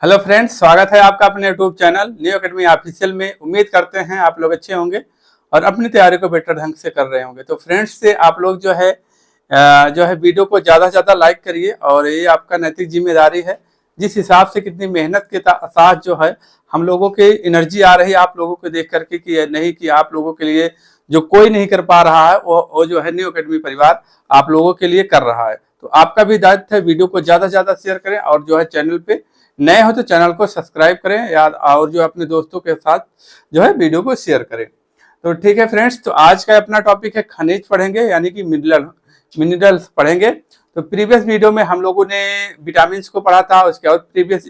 Hello friends, स्वागत है आपका अपने YouTube channel new academy official में। उम्मीद करते हैं आप लोग अच्छे होंगे और अपनी तैयारी को बेटर ढंग से कर रहे होंगे। तो फ्रेंड्स से आप लोग जो है वीडियो को ज़्यादा से ज़्यादा लाइक करिए और ये आपका नैतिक जिम्मेदारी है। जिस हिसाब से कितनी मेहनत के साथ जो है हम लोगों की एनर्जी आ रही है आप लोगों को देख करके कि नहीं कि आप लोगों के लिए जो कोई नहीं कर पा रहा है वो जो है न्यू एकेडमी परिवार आप लोगों के लिए कर रहा है। तो आपका भी दायित्व है वीडियो को ज़्यादा से ज़्यादा शेयर करें और जो है चैनल पे नए हो तो चैनल को सब्सक्राइब करें याद और जो अपने दोस्तों के साथ जो है वीडियो को शेयर करें। तो ठीक है फ्रेंड्स, तो आज का अपना टॉपिक है खनिज पढ़ेंगे यानी कि मिनरल्स पढ़ेंगे। तो प्रीवियस वीडियो में हम लोगों ने विटामिन को पढ़ा था। उसके बाद प्रीवियस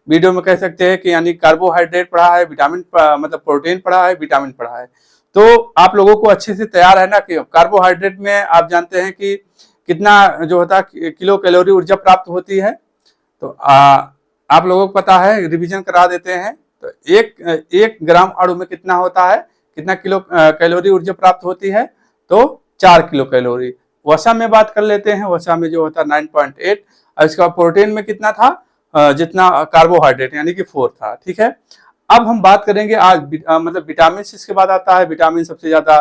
वीडियो में कह सकते हैं कि यानी कार्बोहाइड्रेट पढ़ा है, विटामिन मतलब प्रोटीन पढ़ा है, विटामिन पढ़ा है। तो आप लोगों को अच्छे से तैयार है ना कि कार्बोहाइड्रेट में आप जानते हैं कि कितना जो होता है किलो कैलोरी ऊर्जा प्राप्त होती है। तो आप लोगों को पता है, रिवीजन करा देते हैं। तो एक ग्राम अणु में कितना होता है, कितना किलो कैलोरी ऊर्जा प्राप्त होती है, तो 4 किलो कैलोरी। वसा में बात कर लेते हैं, वसा में जो होता है 9.8। और इसका प्रोटीन में कितना था, जितना कार्बोहाइड्रेट यानी कि 4 था। ठीक है, अब हम बात करेंगे आज मतलब विटामिन इसके बाद आता है। विटामिन सबसे ज्यादा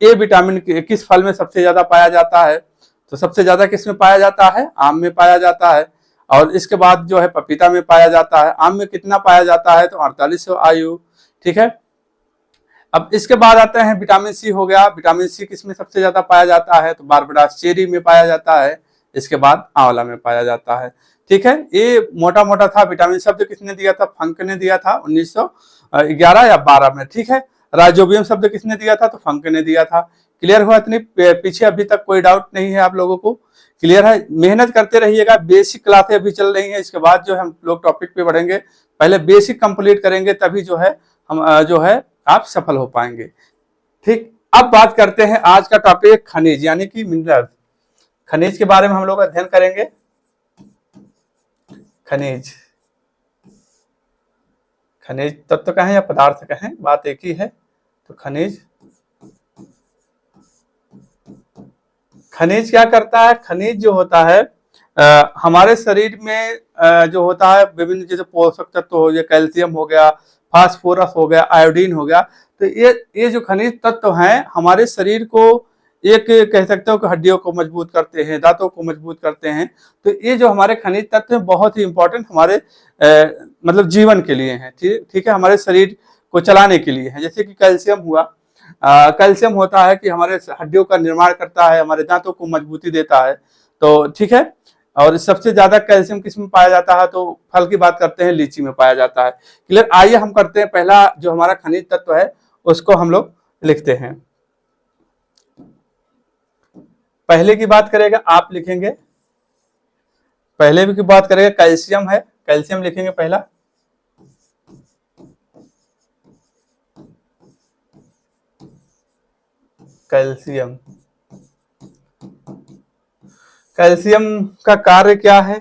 ए विटामिन किस फल में सबसे ज्यादा पाया जाता है, तो सबसे ज्यादा किस में पाया जाता है, आम में पाया जाता है। और इसके बाद जो है पपीता में पाया जाता है। आम में कितना पाया जाता है, तो 4800 आयु। ठीक है, अब इसके बाद आते हैं विटामिन सी हो गया। विटामिन सी किसमें सबसे ज्यादा पाया जाता है, तो बारबडास चेरी में पाया जाता है। इसके बाद आंवला में पाया जाता है। ठीक है, ये मोटा मोटा था। विटामिन शब्द किसने दिया था, फंक ने दिया था 1911 या 12 में। ठीक है, राइजोबियम शब्द किसने दिया था, तो फंक ने दिया था। क्लियर हुआ? इतनी पीछे अभी तक कोई डाउट नहीं है आप लोगों को? क्लियर है? मेहनत करते रहिएगा। बेसिक क्लासें अभी चल रही हैं, इसके बाद जो हम लोग टॉपिक पे बढ़ेंगे। पहले बेसिक कंप्लीट करेंगे तभी जो है हम जो है आप सफल हो पाएंगे। ठीक, अब बात करते हैं आज का टॉपिक खनिज यानी कि मिनरल। खनिज के बारे में हम लोग अध्ययन करेंगे। खनिज खनिज तत्व कहें या पदार्थ कहें, बात एक ही है। तो खनिज क्या करता है? खनिज जो होता है हमारे शरीर में जो होता है विभिन्न जैसे पोषक तत्व हो गया, कैल्शियम हो गया, फास्फोरस हो गया, आयोडीन हो गया। तो ये जो खनिज तत्व हैं हमारे शरीर को एक कह सकते हो कि हड्डियों को मजबूत करते हैं, दांतों को मजबूत करते हैं। तो ये जो हमारे खनिज तत्व हैं बहुत ही इंपॉर्टेंट हमारे मतलब जीवन के लिए हैं। ठीक है, हमारे शरीर को चलाने के लिए है। जैसे कि कैल्शियम हुआ, कैल्शियम होता है कि हमारे हड्डियों का निर्माण करता है, हमारे दांतों को मजबूती देता है। तो ठीक है, और सबसे ज्यादा कैल्शियम किस में पाया जाता है, तो फल की बात करते हैं लीची में पाया जाता है। क्लियर? आइए हम करते हैं, पहला जो हमारा खनिज तत्व है उसको हम लोग लिखते हैं। पहले की बात करेगा, आप लिखेंगे पहले की बात करेगा कैल्शियम है। कैल्शियम लिखेंगे पहला। कैल्शियम कैल्शियम का कार्य क्या है?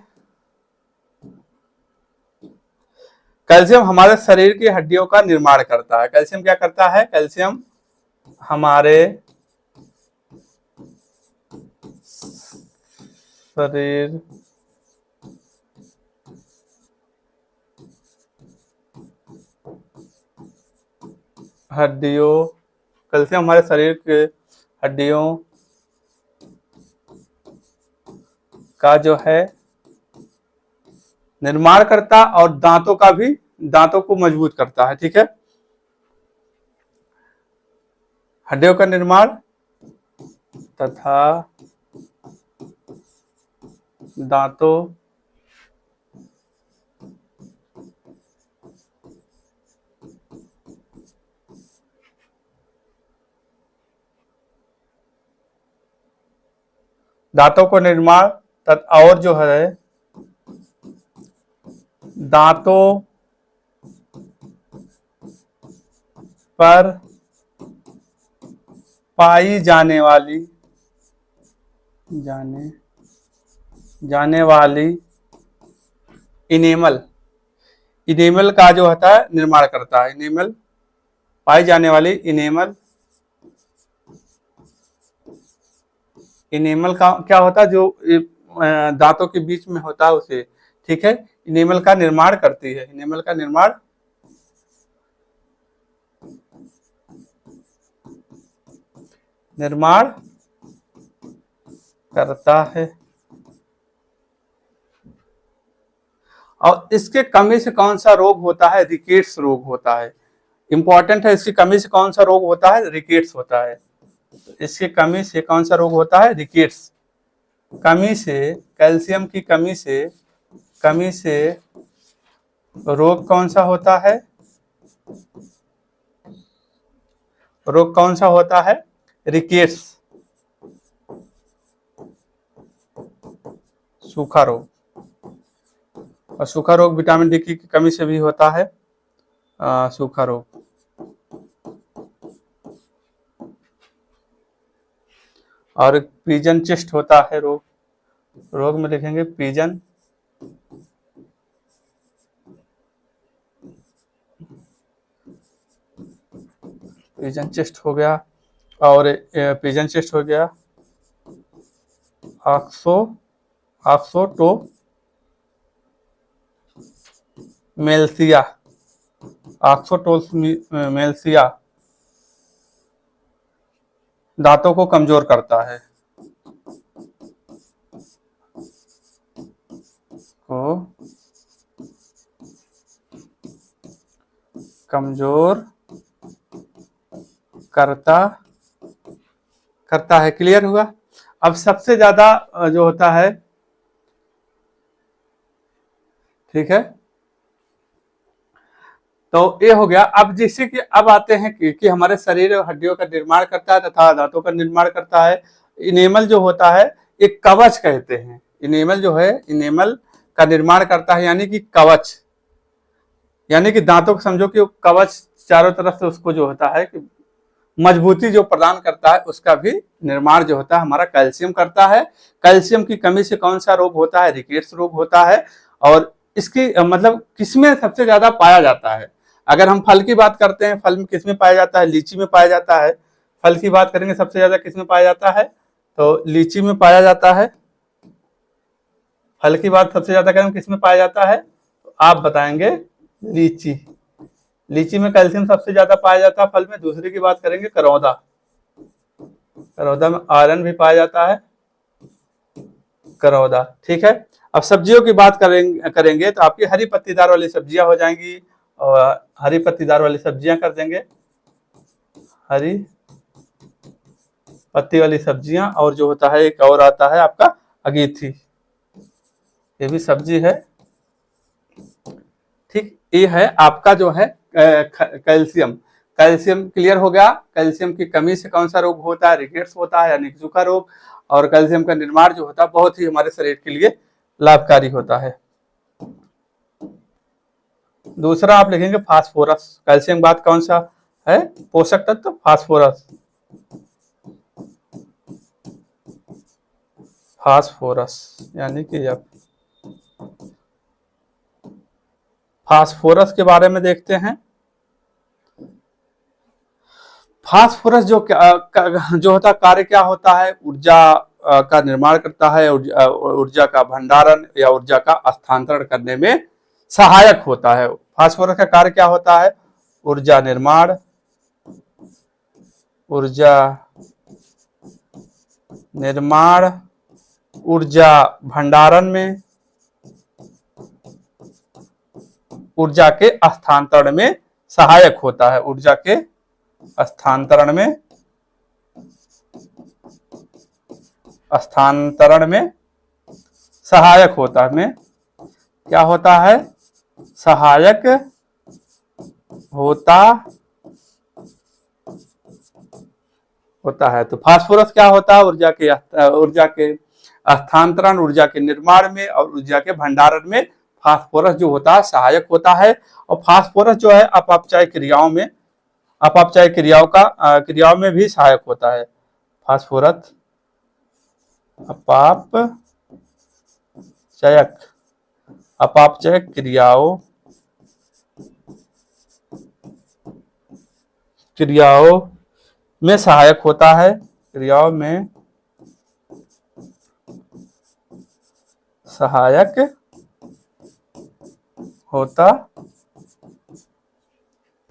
कैल्शियम हमारे शरीर की हड्डियों का निर्माण करता है। कैल्शियम क्या करता है? कैल्शियम हमारे शरीर हड्डियों कैल्शियम हमारे शरीर के हड्डियों का जो है निर्माण करता और दांतों को मजबूत करता है। ठीक है, हड्डियों का निर्माण तथा दांतों को निर्माण और जो है दांतों पर पाई जाने वाली इनेमल का जो होता है निर्माण करता है। इनेमल पाई जाने वाली इनेमल का क्या होता है, जो दांतों के बीच में होता है उसे। ठीक है, इनेमल का निर्माण करती है, इनेमल का निर्माण करता है। और इसके कमी से कौन सा रोग होता है? रिकेट्स रोग होता है। इंपॉर्टेंट है, इसकी कमी से कौन सा रोग होता है? रिकेट्स होता है। तो इसकी कमी से कौन सा रोग होता है? रिकेट्स। कमी से, कैल्शियम की कमी से रोग कौन सा होता है? रोग कौन सा होता है? रिकेट्स, सूखा रोग। और सूखा रोग विटामिन डी की कमी से भी होता है, सूखा रोग। और पीजन चिस्ट होता है रोग, रोग में लिखेंगे पीजन चिस्ट हो गया। और पीजन चिस्ट हो गया ऑक्सोटोमेल्सिया दांतों को कमजोर करता है, कमजोर करता है। क्लियर हुआ? अब सबसे ज्यादा जो होता है, ठीक है, तो ये हो गया। अब जैसे कि अब आते हैं कि हमारे शरीर और हड्डियों का निर्माण करता है तथा दांतों का निर्माण करता है। इनेमल जो होता है एक कवच कहते हैं। इनेमल जो है, इनेमल का निर्माण करता है, यानी कि कवच, यानी कि दांतों को समझो कि कवच चारों तरफ से उसको जो होता है कि मजबूती जो प्रदान करता है, उसका भी निर्माण जो होता है हमारा कैल्शियम करता है। कैल्शियम की कमी से कौन सा रोग होता है? रिकेट्स रोग होता है। और इसकी मतलब किसमें सबसे ज्यादा पाया जाता है? अगर हम फल की बात करते हैं, फल में किसमें पाया जाता है? लीची में पाया जाता है। फल की बात करेंगे सबसे ज्यादा किसमें पाया जाता है? तो लीची में पाया जाता है। फल की बात सबसे ज्यादा करें किसमें पाया जाता है? तो आप बताएंगे लीची। लीची में कैल्शियम सबसे ज्यादा पाया जाता है फल में। दूसरी की बात करेंगे करौदा, करौदा में आयरन भी पाया जाता है, करौदा। ठीक है, अब सब्जियों की बात करेंगे तो आपकी हरी पत्तीदार वाली सब्जियां हो जाएंगी, और हरी पत्तीदार वाली सब्जियां कर देंगे, हरी पत्ती वाली सब्जियां। और जो होता है एक और आता है आपका अगेथी, ये भी सब्जी है। ठीक, ये है आपका जो है कैल्शियम। कैल्शियम क्लियर हो गया। कैल्शियम की कमी से कौन सा रोग होता है? रिकेट्स होता है, यानी सूखा रोग। और कैल्शियम का निर्माण जो होता है बहुत ही हमारे शरीर के लिए लाभकारी होता है। दूसरा आप लिखेंगे फास्फोरस। कैल्शियम बात कौन सा है? पोषक तत्व फास्फोरस, फास्फोरस यानी कि अब फास्फोरस के बारे में देखते हैं। फास्फोरस जो होता कार्य क्या होता है? ऊर्जा का निर्माण करता है, ऊर्जा का भंडारण या ऊर्जा का स्थानांतरण करने में सहायक होता है। फास्फोरस का कार्य क्या होता है? ऊर्जा निर्माण, ऊर्जा भंडारण में, ऊर्जा के स्थानांतरण में सहायक होता है। ऊर्जा के स्थानांतरण में सहायक होता है। में क्या होता है? सहायक होता है। तो फास्फोरस क्या होता है? ऊर्जा के स्थानांतरण, ऊर्जा के निर्माण में और ऊर्जा के भंडारण में फास्फोरस जो होता है सहायक होता है। और फास्फोरस जो है अपचय क्रियाओं में भी सहायक होता है। फास्फोरस अपापचय क्रियाओं में सहायक होता है, क्रियाओं में सहायक होता,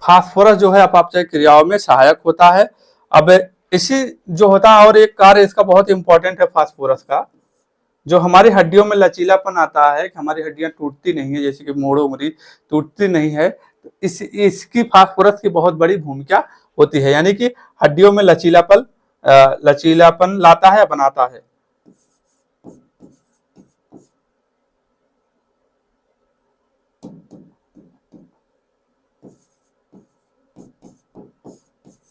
फास्फोरस जो है अपापचय क्रियाओं में सहायक होता है। अब इसी जो होता है, और एक कार्य इसका बहुत इंपॉर्टेंट है फास्फोरस का, जो हमारी हड्डियों में लचीलापन आता है कि हमारी हड्डियां टूटती नहीं है, जैसे कि मोड़ो मुड़ी टूटती नहीं है, तो इसकी फास्फोरस की बहुत बड़ी भूमिका होती है, यानी कि हड्डियों में लचीलापन लाता है, बनाता है।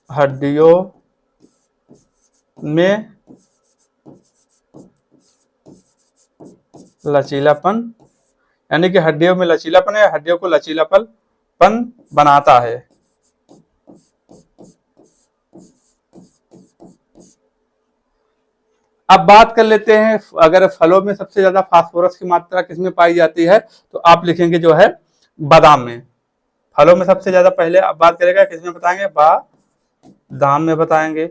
हड्डियों में लचीलापन, यानी कि हड्डियों में लचीलापन है, हड्डियों को लचीलापन बनाता है। अब बात कर लेते हैं, अगर फलों में सबसे ज्यादा फास्फोरस की मात्रा किसमें पाई जाती है, तो आप लिखेंगे जो है बादाम में। फलों में सबसे ज्यादा पहले आप बात करेगा किसमें बताएंगे, बादाम में बताएंगे।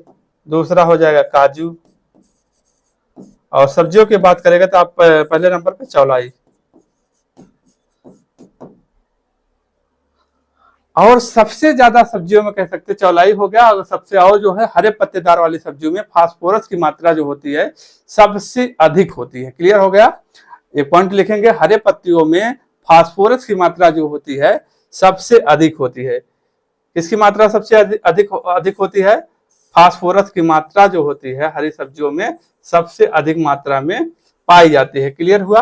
दूसरा हो जाएगा काजू, और सब्जियों की बात करेगा तो आप पहले नंबर पे चौलाई, और सबसे ज्यादा सब्जियों में कह सकते चौलाई हो गया, और सबसे और जो है हरे पत्तेदार वाली सब्जियों में फास्फोरस की मात्रा जो होती है सबसे अधिक होती है। क्लियर हो गया, एक पॉइंट लिखेंगे, हरे पत्तियों में फास्फोरस की मात्रा जो होती है सबसे अधिक होती है। किसकी मात्रा सबसे अधिक होती है, फास्फोरस की मात्रा जो होती है हरी सब्जियों में सबसे अधिक मात्रा में पाई जाती है। क्लियर हुआ।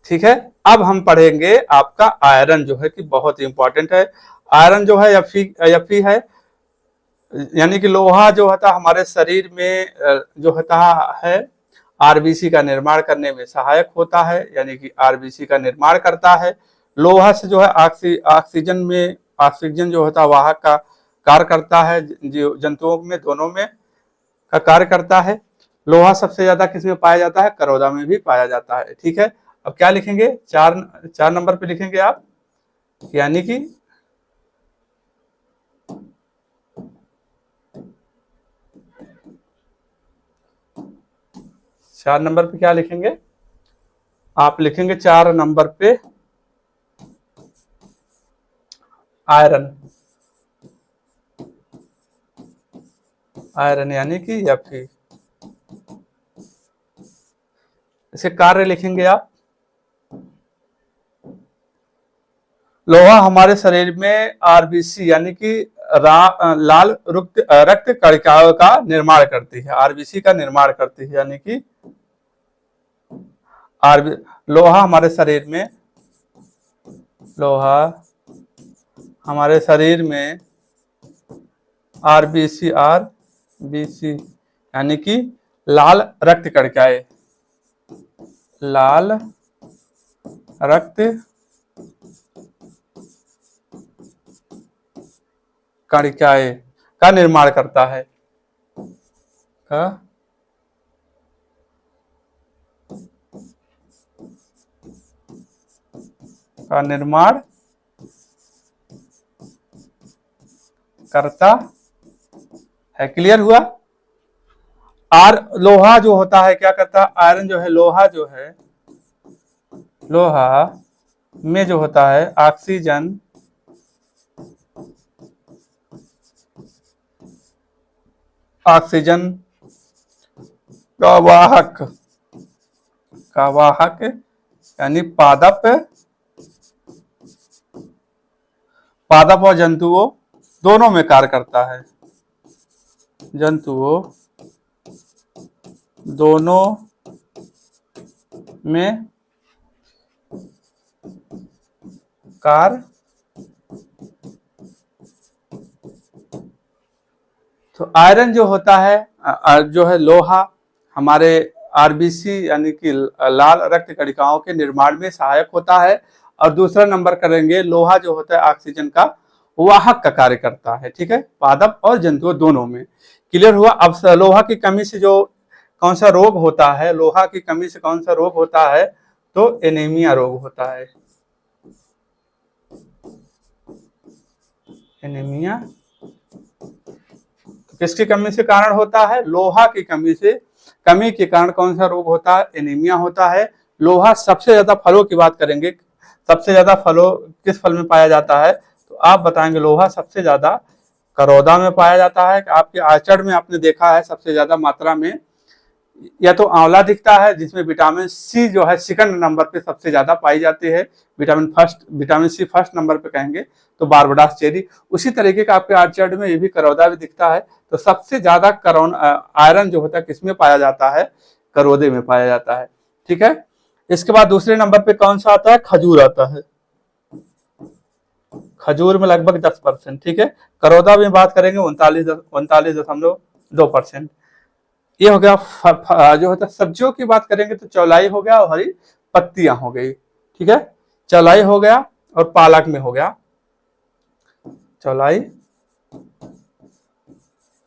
ठीक है, अब हम पढ़ेंगे आपका आयरन, जो है कि बहुत इंपॉर्टेंट है। आयरन जो है एफ है, यानी कि लोहा जो होता है हमारे शरीर में जो होता है आरबीसी का निर्माण करने में सहायक होता है, यानी कि आरबीसी का निर्माण करता है। लोहा से जो है ऑक्सीजन जो होता है वाहक का कार्य करता है, जो जंतुओं में दोनों में का कार्य करता है। लोहा सबसे ज्यादा किसमें पाया जाता है, करोदा में भी पाया जाता है। ठीक है, अब क्या लिखेंगे, चार नंबर पे लिखेंगे आप, यानी कि चार नंबर पे क्या लिखेंगे, आप लिखेंगे 4 नंबर पे आयरन। आयरन यानी कि Fe। इसे कार्य लिखेंगे आप, लोहा हमारे शरीर में आरबीसी यानी कि लाल रक्त कणिकाओं का निर्माण करती है, आरबीसी का निर्माण करती है, यानी कि लोहा हमारे शरीर में आरबीसी यानी कि लाल रक्त कणिकाएं, लाल रक्त कणिकाएं का निर्माण करता है, का निर्माण करता है। क्लियर हुआ। लोहा जो होता है क्या करता है, आयरन जो है, लोहा में जो होता है ऑक्सीजन का वाहक यानी पादप और जंतुओं दोनों में कार्य करता है, जंतुओं दोनों में कार्य, तो आयरन जो होता है जो है लोहा हमारे आरबीसी यानी कि लाल रक्त कणिकाओं के निर्माण में सहायक होता है, और दूसरा नंबर करेंगे लोहा जो होता है ऑक्सीजन का वाहक का कार्य करता है। ठीक है, पादप और जंतुओं दोनों में। क्लियर हुआ। अब लोहा की कमी से जो कौन सा रोग होता है, लोहा की कमी से कौन सा रोग होता है, तो एनीमिया रोग होता है। एनीमिया किसकी कमी से कारण होता है, लोहा की कमी से कमी के कारण कौन सा रोग होता है? एनीमिया होता है। लोहा सबसे ज्यादा फलों की बात करेंगे, सबसे ज्यादा फलों किस फल में पाया जाता है? तो आप बताएंगे लोहा सबसे ज्यादा करौदा में पाया जाता है। आपके आचड़ में आपने देखा है सबसे ज्यादा मात्रा में या तो आंवला दिखता है, जिसमें विटामिन सी जो है सेकंड नंबर पे सबसे ज्यादा पाई जाती है, विटामिन सी फर्स्ट नंबर पे कहेंगे तो बारबडास चेरी। उसी तरीके का आपके आर्चर्ड में ये भी करौदा भी दिखता है। तो सबसे ज्यादा आयरन जो होता है किसमें पाया जाता है? करौदे में पाया जाता है। ठीक है, इसके बाद दूसरे नंबर पे कौन सा आता है? खजूर आता है। खजूर में लगभग 10%। ठीक है, करौदा में बात करेंगे 39.2%। ये हो गया जो होता है। सब्जियों की बात करेंगे तो चौलाई हो गया और हरी पत्तियां हो गई। ठीक है, चौलाई हो गया और पालक में हो गया। चौलाई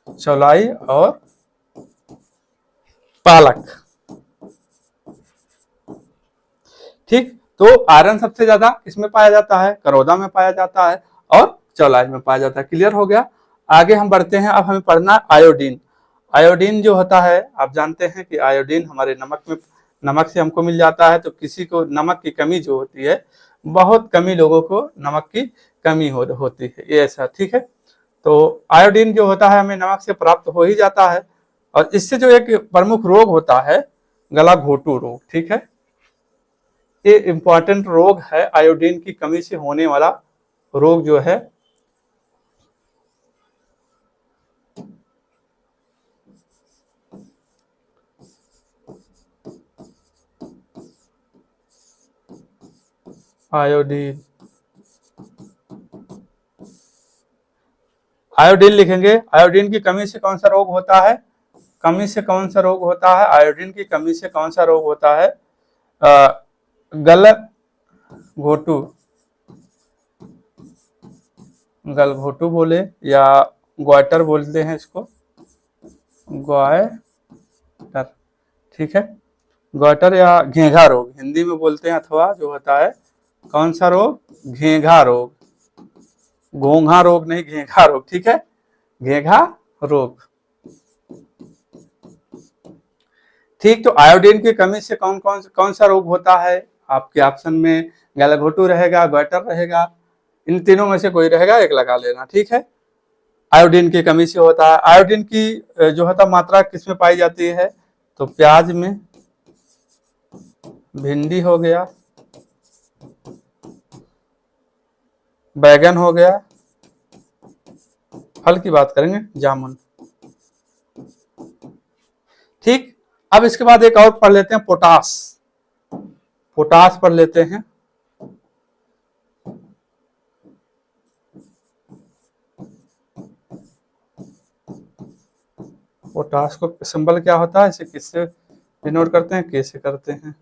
चौलाई और पालक। ठीक, तो आयरन सबसे ज्यादा किसमें पाया जाता है? करौदा में पाया जाता है और चौलाई में पाया जाता है। क्लियर हो गया। आगे हम बढ़ते हैं। अब हमें पढ़ना आयोडीन। आयोडीन जो होता है आप जानते हैं कि आयोडीन हमारे नमक से हमको मिल जाता है। तो किसी को नमक की कमी जो होती है, बहुत कमी लोगों को नमक की कमी होती है, ये ऐसा। ठीक है, तो आयोडीन जो होता है हमें नमक से प्राप्त हो ही जाता है। और इससे जो एक प्रमुख रोग होता है गला घोटू रोग। ठीक है, ये इंपॉर्टेंट रोग है, आयोडीन की कमी से होने वाला रोग जो है। आयोडीन आयोडीन लिखेंगे। आयोडीन की कमी से कौन सा रोग होता है? कमी से कौन सा रोग होता है? आयोडीन की कमी से कौन सा रोग होता है? गल घोटू गलघोटू बोले या ग्वाइटर बोलते हैं इसको, ग्वाइटर। ठीक है, ग्वाइटर या घेंघा रोग हिंदी में बोलते हैं। अथवा जो होता है कौन सा रोग? घेंघा रोग। घोंघा रोग नहीं, घेंघा रोग। ठीक है, घेंघा रोग। ठीक, तो आयोडीन की कमी से कौन सा रोग होता है? आपके ऑप्शन में गलघोटू रहेगा, ग्वाइटर रहेगा, इन तीनों में से कोई रहेगा, एक लगा लेना। ठीक है, आयोडीन की कमी से होता है। आयोडीन की जो होता मात्रा किसमें पाई जाती है? तो प्याज में, भिंडी हो गया, बैगन हो गया, फल की बात करेंगे जामुन। ठीक, अब इसके बाद एक और पढ़ लेते हैं पोटास। पोटास पढ़ लेते हैं। पोटास को सिंबल क्या होता है? इसे किससे डिनोट करते हैं? कैसे करते हैं?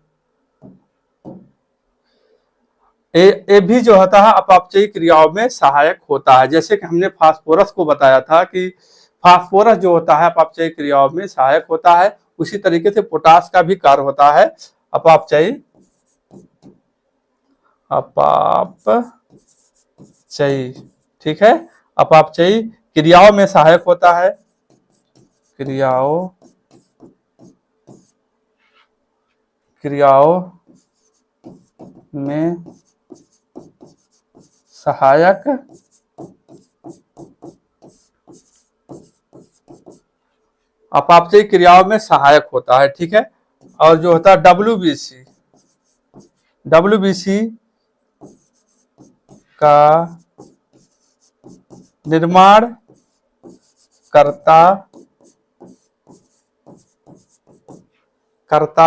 ये भी जो होता है अपचयी क्रियाओं में सहायक होता है। जैसे कि हमने फास्फोरस को बताया था कि फास्फोरस जो होता है अपचयी क्रियाओं में सहायक होता है, उसी तरीके से पोटास का भी कार्य होता है अपचयी ठीक है, अपचयी क्रियाओं में सहायक होता है। क्रियाओं में सहायक अपचयी क्रियाओं में सहायक होता है। ठीक है, और जो होता है डब्ल्यूबीसी का निर्माण करता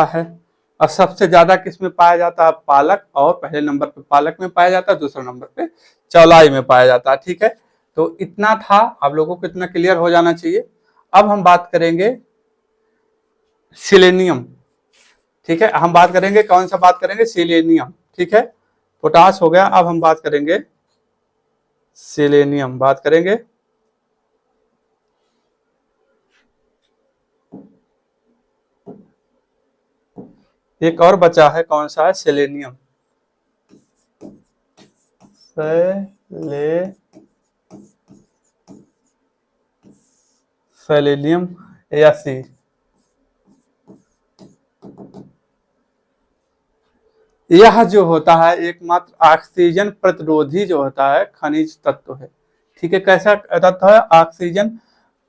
है। और सबसे ज्यादा किसमें पाया जाता है? पालक। और पहले नंबर पे पालक में पाया जाता है, दूसरे नंबर पे चौलाई में पाया जाता है। ठीक है, तो इतना था, आप लोगों को इतना क्लियर हो जाना चाहिए। अब हम बात करेंगे सिलेनियम। ठीक है, हम बात करेंगे कौन सा बात करेंगे? सिलेनियम। ठीक है, पोटास हो गया, अब हम बात करेंगे सिलेनियम, बात करेंगे। एक और बचा है, कौन सा है? सेलेनियम। सेलेनियम या सी। यह जो होता है एकमात्र ऑक्सीजन प्रतिरोधी जो होता है खनिज तत्व है। ठीक है, कैसा तत्व है? ऑक्सीजन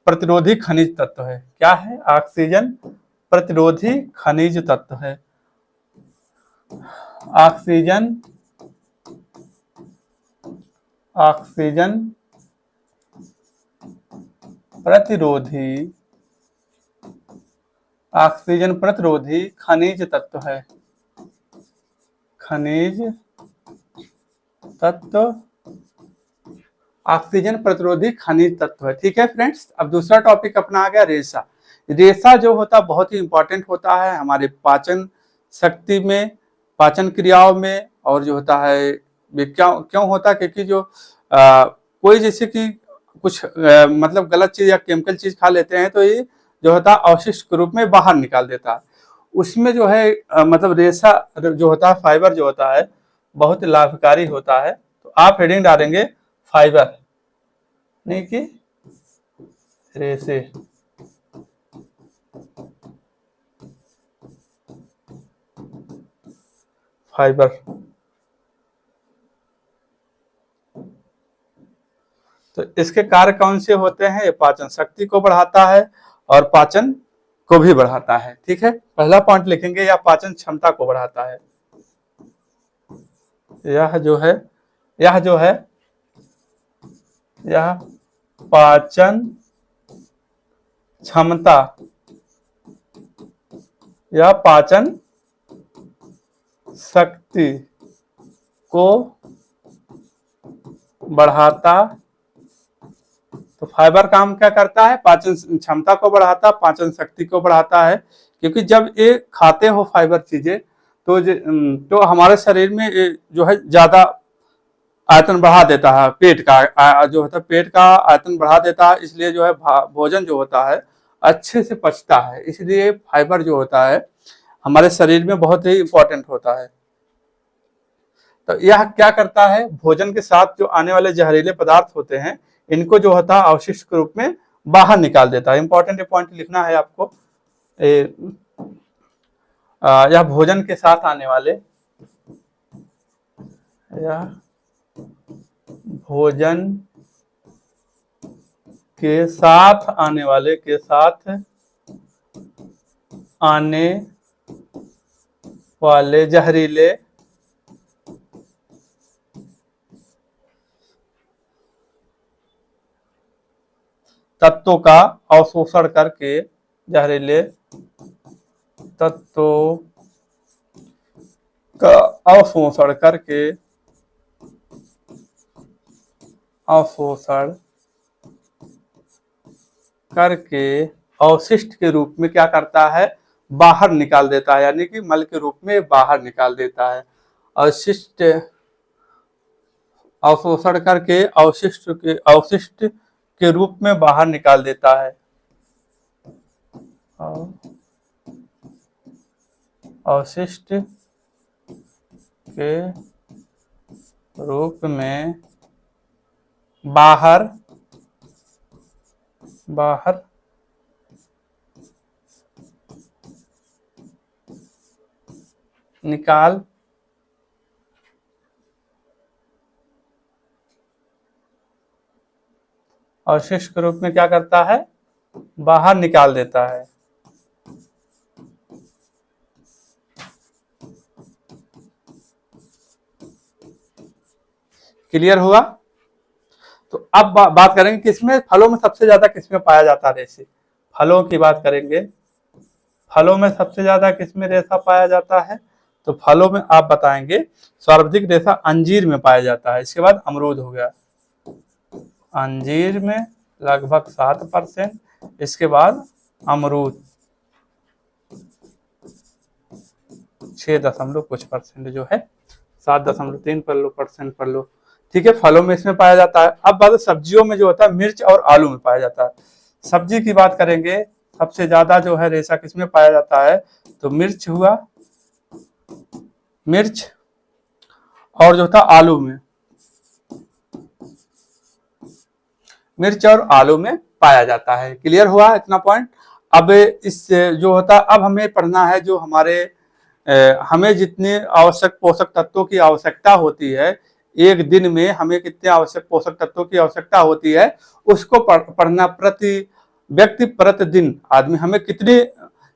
प्रतिरोधी खनिज तत्व है। क्या है? ऑक्सीजन प्रतिरोधी खनिज तत्व है। ऑक्सीजन ऑक्सीजन प्रतिरोधी ऑक्सीजन प्रतिरोधी खनिज तत्व है। खनिज तत्व ऑक्सीजन प्रतिरोधी खनिज तत्व है। ठीक है फ्रेंड्स, अब दूसरा टॉपिक अपना आ गया रेशा। रेशा जो होता है बहुत ही इंपॉर्टेंट होता है हमारे पाचन शक्ति में, पाचन क्रियाओं में, और जो होता है क्यों होता है? क्योंकि जो कोई जैसे कि कुछ मतलब गलत चीज या केमिकल चीज खा लेते हैं तो ये जो होता है अवशिष्ट के रूप में बाहर निकाल देता है। उसमें जो है मतलब रेशा जो होता है, फाइबर जो होता है बहुत लाभकारी होता है। तो आप हेडिंग डालेंगे फाइबर, नहीं कि रेशे। फाइबर तो इसके कार्य कौन से होते हैं? ये पाचन शक्ति को बढ़ाता है और पाचन को भी बढ़ाता है। ठीक है, पहला पॉइंट लिखेंगे, या पाचन क्षमता को बढ़ाता है। यह जो है यह पाचन क्षमता या पाचन शक्ति को बढ़ाता। तो फाइबर काम क्या करता है? पाचन क्षमता को बढ़ाता, पाचन शक्ति को बढ़ाता है। क्योंकि जब ये खाते हो फाइबर चीजें तो हमारे शरीर में जो है ज्यादा आयतन बढ़ा देता है, पेट का जो होता है पेट का आयतन बढ़ा देता है, इसलिए जो है भोजन जो होता है अच्छे से पचता है। इसलिए फाइबर जो होता है हमारे शरीर में बहुत ही इंपॉर्टेंट होता है। तो यह क्या करता है? भोजन के साथ जो आने वाले जहरीले पदार्थ होते हैं इनको जो होता है अवशिष्ट के रूप में बाहर निकाल देता है। इंपॉर्टेंट पॉइंट लिखना है आपको। यह भोजन के साथ आने वाले भोजन के साथ आने वाले जहरीले तत्वों का अवशोषण करके जहरीले तत्वों का अवशोषण करके अवशिष्ट के रूप में क्या करता है? बाहर निकाल देता है, यानी कि मल के रूप में बाहर निकाल देता है। अवशिष्ट अवशोषण करके अवशिष्ट के रूप में बाहर निकाल देता है। अवशिष्ट के रूप में बाहर निकाल अवशिष्ट के रूप में क्या करता है? बाहर निकाल देता है। क्लियर हुआ? तो अब बात करेंगे किसमें, फलों में सबसे ज्यादा किसमें पाया जाता है रेशे। फलों की बात करेंगे, फलों में सबसे ज्यादा किसमें रेशा पाया जाता है? तो फलों में आप बताएंगे सर्वाधिक रेशा अंजीर में पाया जाता है। इसके बाद अमरूद हो गया, अंजीर में लगभग 7%। इसके बाद अमरूद 6 कुछ परसेंट जो है 7.3% पर लो। ठीक है, फलों में इसमें पाया जाता है। अब बात सब्जियों में जो होता है मिर्च और आलू में पाया जाता है। सब्जी की बात करेंगे, सबसे ज्यादा जो है रेशा किसमें पाया जाता है? तो मिर्च हुआ, मिर्च और जो था आलू में, मिर्च और आलू में पाया जाता है। क्लियर हुआ इतना पॉइंट? अब इस जो होता अब हमें पढ़ना है जो हमारे हमें जितने आवश्यक पोषक तत्वों की आवश्यकता होती है, एक दिन में हमें कितने आवश्यक पोषक तत्वों की आवश्यकता होती है, उसको पढ़ना प्रति व्यक्ति प्रतिदिन आदमी हमें कितने,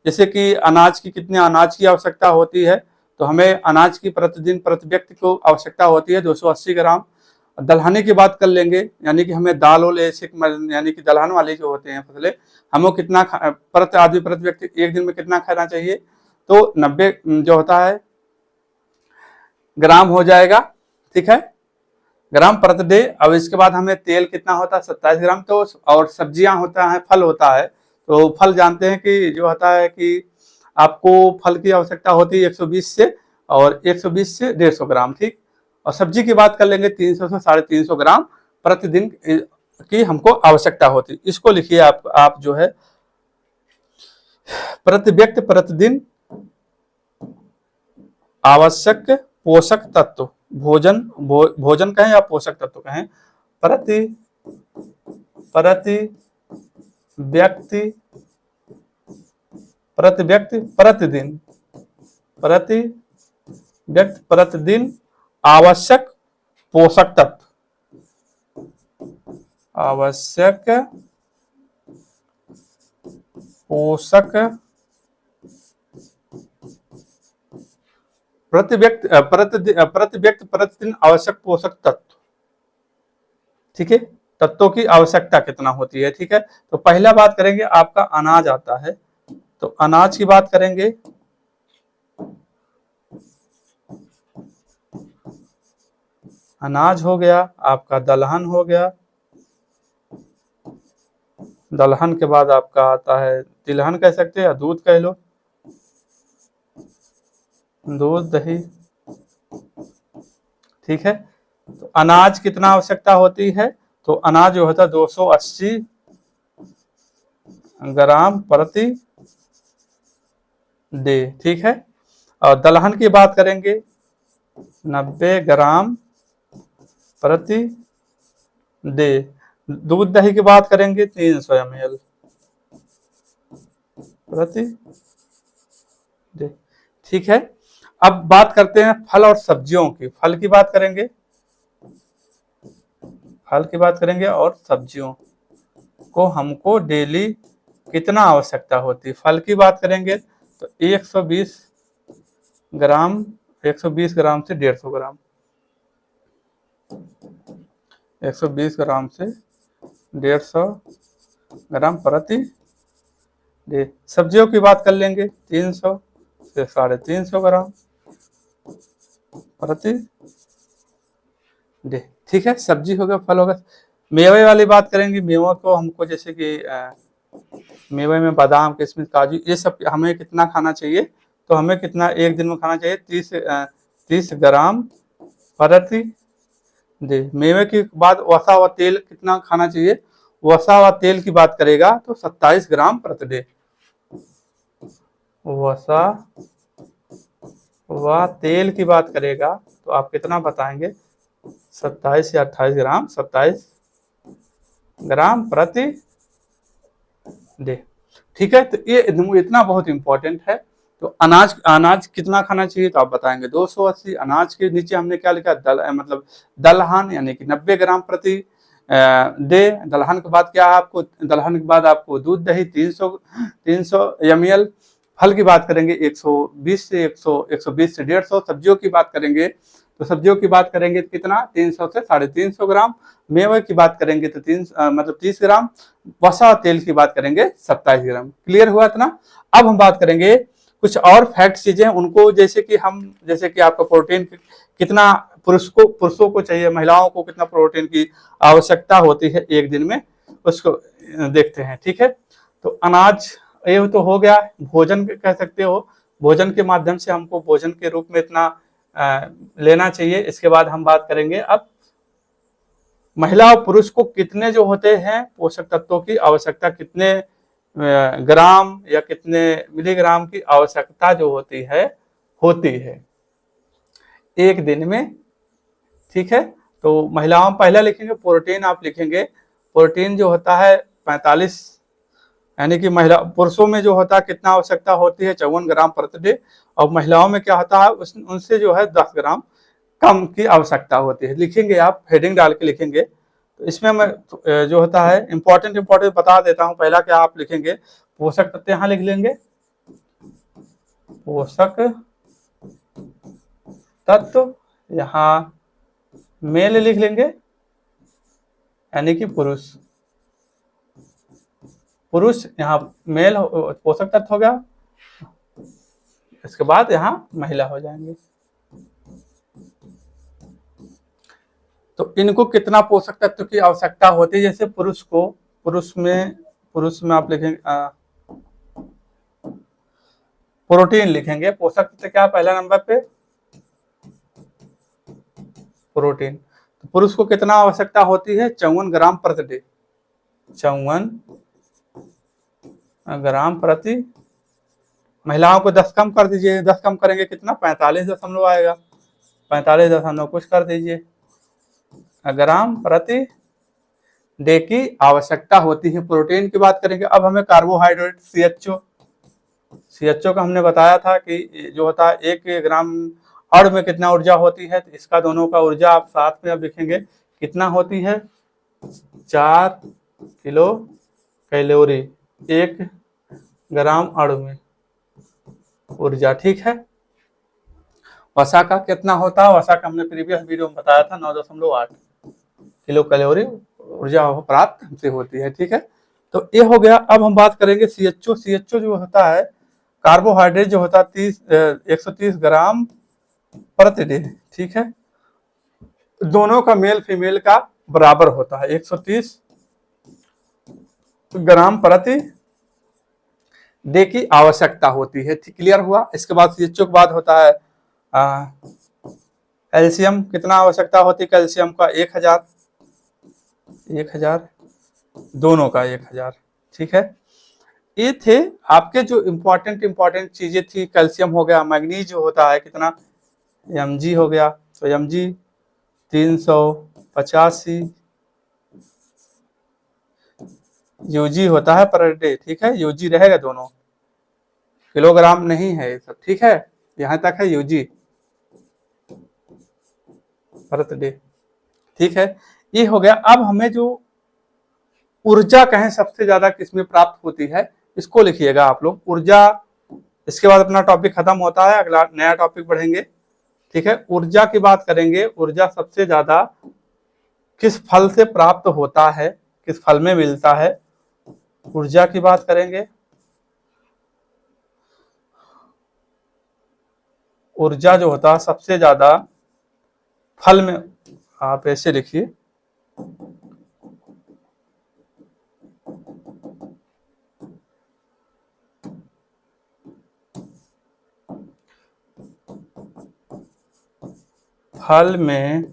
जैसे कि अनाज की कितने अनाज की आवश्यकता होती है, तो हमें अनाज की प्रतिदिन प्रति व्यक्ति को आवश्यकता होती है 280 ग्राम। दलहनी की बात कर लेंगे, यानी कि हमें दाल और ऐसे यानी कि दलहन वाले जो होते हैं फसलें, हमें कितना प्रति आदमी प्रति व्यक्ति एक दिन में कितना खाना चाहिए, तो 90 जो होता है ग्राम हो जाएगा, ठीक है, ग्राम प्रति डे। अब इसके बाद हमें तेल कितना होता है 27 ग्राम। तो और सब्जियां होता है, फल होता है, तो फल जानते हैं कि जो होता है कि आपको फल की आवश्यकता होती है 120 से और 120 से 150 ग्राम, ठीक। और सब्जी की बात कर लेंगे 300 से 350 ग्राम प्रतिदिन की हमको आवश्यकता होती। इसको लिखिए आप जो है प्रति व्यक्ति प्रतिदिन आवश्यक पोषक तत्व, भोजन कहें या पोषक तत्व कहें, प्रति व्यक्ति प्रतिदिन आवश्यक पोषक तत्व, प्रति व्यक्ति प्रतिदिन आवश्यक पोषक तत्व, ठीक है, तत्वों की आवश्यकता कितना होती है, ठीक है। तो पहला बात करेंगे आपका अनाज आता है, तो अनाज की बात करेंगे, अनाज हो गया आपका, दलहन हो गया, दलहन के बाद आपका आता है तिलहन कह सकते हैं या दूध कह लो, दूध दही, ठीक है। तो अनाज कितना आवश्यकता होती है, तो अनाज जो होता है 280 ग्राम प्रति डे, ठीक है। और दलहन की बात करेंगे 90 ग्राम प्रति डे। दूध दही की बात करेंगे 300 ml प्रति डे, ठीक है। अब बात करते हैं फल और सब्जियों की, फल की बात करेंगे, और सब्जियों को हमको डेली कितना आवश्यकता होती है। फल की बात करेंगे तो 120 ग्राम से 150 ग्राम, 120 ग्राम से 150 ग्राम प्रति डे। सब्जियों की बात कर लेंगे 300 से 350 ग्राम प्रति डे, ठीक है। सब्जी हो गया, फल हो गया। मेवे वाली बात करेंगे, मेवों को हमको जैसे कि मेवे में बादाम, किशमिश, काजू, ये सब हमें कितना खाना चाहिए, तो हमें कितना एक दिन में खाना चाहिए 30 ग्राम प्रति डे। मेवे के बाद वसा हुआ तेल कितना खाना चाहिए, वसा हुआ तेल की बात करेगा तो 27 ग्राम प्रति डे। वसा व तेल की बात करेगा तो आप कितना बताएंगे, 27 या 28 ग्राम, 27 ग्राम प्रति डे, ठीक है। तो ये इतना बहुत इंपॉर्टेंट है। तो अनाज कितना खाना चाहिए, तो आप बताएंगे 280। अनाज के नीचे हमने क्या लिखा, मतलब दलहन यानी कि 90 ग्राम प्रति डे। दलहन के बाद क्या है आपको, दलहन के बाद आपको दूध दही 300 ml। फल की बात करेंगे 120 से 150 से 150। सब्जियों की बात करेंगे तो सब्जियों की बात करेंगे कितना, 300 से 350 ग्राम। मेवे की बात करेंगे तो 30 ग्राम। वसा तेल की बात करेंगे 27 ग्राम। क्लियर हुआ इतना। अब हम बात करेंगे कुछ और फैक्ट चीजें उनको, जैसे कि आपका प्रोटीन कितना पुरुषों को चाहिए, महिलाओं को कितना प्रोटीन की आवश्यकता होती है एक दिन में, उसको देखते हैं, ठीक है। तो अनाज ये तो हो गया, भोजन कह सकते हो, भोजन के माध्यम से हमको भोजन के रूप में इतना लेना चाहिए। इसके बाद हम बात करेंगे अब महिला और पुरुष को कितने जो होते हैं पोषक तत्वों की आवश्यकता, कितने ग्राम या कितने मिलीग्राम की आवश्यकता जो होती है एक दिन में, ठीक है। तो महिलाओं पहले लिखेंगे प्रोटीन, आप लिखेंगे प्रोटीन जो होता है 45 यानी कि महिला पुरुषों में जो होता है कितना आवश्यकता होती है 54 ग्राम प्रति डे, और महिलाओं में क्या होता है उनसे जो है 10 ग्राम कम की आवश्यकता होती है। लिखेंगे आप, हेडिंग डाल के लिखेंगे। तो इसमें मैं जो होता है इंपॉर्टेंट बता देता हूँ। पहला क्या आप लिखेंगे, पोषक तत्व यहाँ लिख लेंगे, पोषक तत्व यहाँ मेल लिख लेंगे, यानी कि पुरुष, यहाँ मेल पोषक तत्व हो गया। इसके बाद यहाँ महिला हो जाएंगे। तो इनको कितना पोषक तत्व की आवश्यकता होती है, जैसे पुरुष में आप लिखेंगे प्रोटीन लिखेंगे। पोषक तत्व क्या पहला नंबर पे, प्रोटीन। तो पुरुष को कितना आवश्यकता होती है 54 ग्राम प्रति डे, 54 ग्राम प्रति। महिलाओं को 10 कम कर दीजिए, 10 कम करेंगे कितना 45 आएगा, 45 कुछ कर दीजिए ग्राम प्रति डे की आवश्यकता होती है। प्रोटीन की बात करेंगे। अब हमें कार्बोहाइड्रेट CHO का हमने बताया था कि जो होता है 1 ग्राम अणु में कितना ऊर्जा होती है, तो इसका दोनों का ऊर्जा आप साथ में अब लिखेंगे कितना होती है, 4 किलो कैलोरी 1 ग्राम अणु में ऊर्जा। ठीक है। वसा का कितना होता है, वसा का हमने प्रीवियस वीडियो में बताया था 9.8 किलो कैलोरी ऊर्जा प्राप्त हमसे होती है। ठीक है। तो ये हो गया। अब हम बात करेंगे CHO जो होता है कार्बोहाइड्रेट जो होता है 130 ग्राम प्रति डे। ठीक है। दोनों का मेल फीमेल का बराबर होता है, 130 ग्राम प्रति डे की आवश्यकता होती है। क्लियर हुआ। इसके बाद CHO के बाद होता है कैल्शियम। कितना आवश्यकता होती है कैल्शियम का, 1000 दोनों का 1000। ठीक है। ये थे आपके जो इम्पोर्टेंट चीजें थी। कैल्शियम हो गया। मैग्नीज जो होता है कितना mg हो गया, तो mg 385 ug होता है पर डे। ठीक है। ug रहेगा, दोनों किलोग्राम नहीं है ये सब। ठीक है। यहाँ तक है ug प्रति डे। ठीक है। ये हो गया। अब हमें जो ऊर्जा कहें सबसे ज्यादा किसमें प्राप्त होती है, इसको लिखिएगा आप लोग, ऊर्जा। इसके बाद अपना टॉपिक खत्म होता है, अगला नया टॉपिक बढ़ेंगे। ठीक है। ऊर्जा की बात करेंगे। ऊर्जा सबसे ज्यादा किस फल से प्राप्त होता है, किस फल में मिलता है, ऊर्जा की बात करेंगे। ऊर्जा जो होता है सबसे ज्यादा फल में, आप ऐसे लिखिए, फल में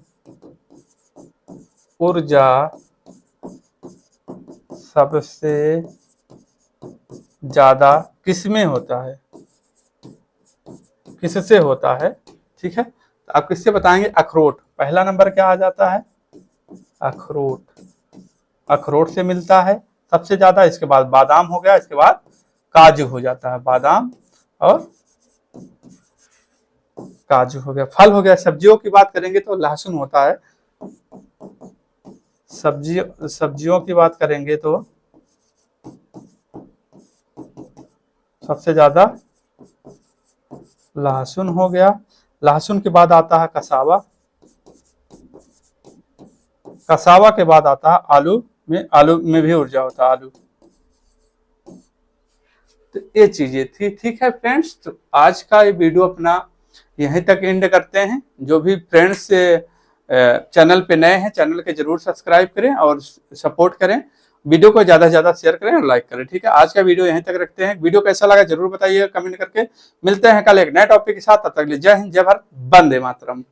ऊर्जा सबसे ज्यादा किसमें होता है, किससे होता है। ठीक है। तो आप किससे बताएंगे, अखरोट। पहला नंबर क्या आ जाता है, अखरोट से मिलता है सबसे ज्यादा। इसके बाद बादाम हो गया, इसके बाद काजू हो जाता है, बादाम और काजू हो गया। फल हो गया। सब्जियों की बात करेंगे तो लहसुन होता है। सब्जियों की बात करेंगे तो सबसे ज्यादा लहसुन हो गया। लहसुन के बाद आता है कसावा। कसावा के बाद आता है आलू में भी ऊर्जा होता है, आलू। तो ये चीजें थी। ठीक है फ्रेंड्स। तो आज का ये वीडियो अपना यहीं तक एंड करते हैं। जो भी फ्रेंड्स चैनल पे नए हैं, चैनल के जरूर सब्सक्राइब करें और सपोर्ट करें। वीडियो को ज्यादा से ज्यादा शेयर करें और लाइक करें। ठीक है। आज का वीडियो यहीं तक रखते हैं। वीडियो कैसा लगा जरूर बताइएगा कमेंट करके। मिलते हैं कल एक नए टॉपिक के साथ। तब तक के लिए जय हिंद, जय भारत, वंदे मातरम।